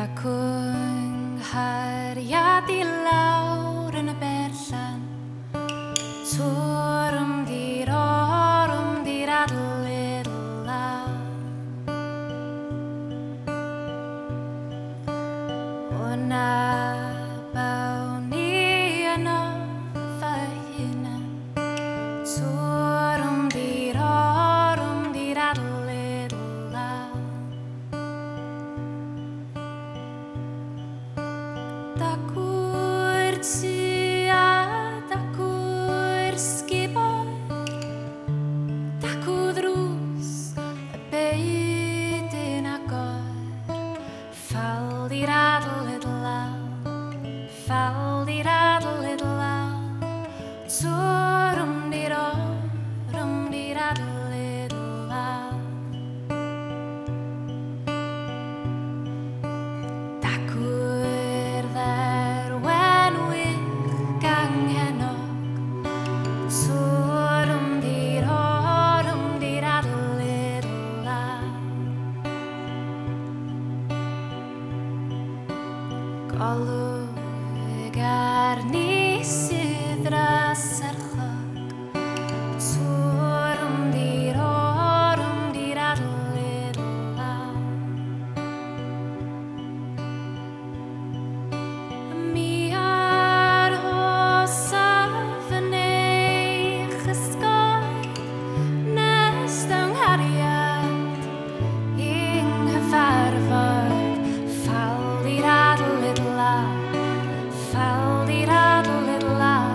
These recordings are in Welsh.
Dacwn hariad I lawr yn y berllan, Twrwm dir orwm dir adlyd law. O'na bawn I yno fy hunan, Twrwm dir orwm dir adlyd law. Dacw'r tŷ a dacw'r sgubor, dacw ddrws y byd yn agor. Ffal di'r adlyd law, ffal di'r adlyd law, Twrwm dir orwm dir adlyd law. Dacw'r dderwen wych anghennog, Twrwm dir orwm dir adlyd law. Golwg arni sydd dras archog, Twrwm dir orwm dir adlyd law. Mi ar hosaf yn eich ysgol, nes dynghariad i'n nghyfarfod. Ffal di'r adlyd law, ffal di'r adlyd law,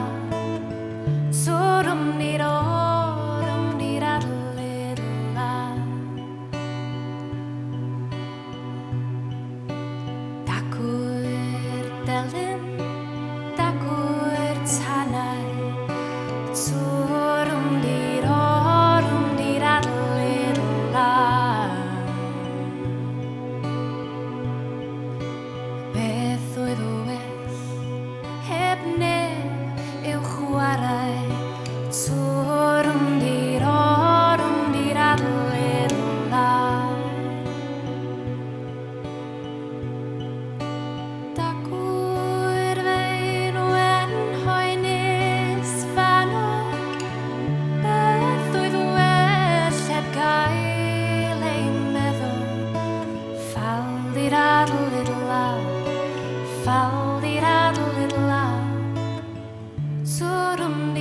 Twrwm dir orwm dir adlyd law. Dacw'r delyn, dacw'r tanau, Twrwm dir orwm dir adlyd law. Beth oedd well heb neb i'w chwarae, Twrwm dir orwm dir adlyd law. Dacw'r feinwen hoenus fanno, beth oedd well heb gael ein meddwl. Ffal di'r adlyd law, ffal di'r adlyd law, Twrwm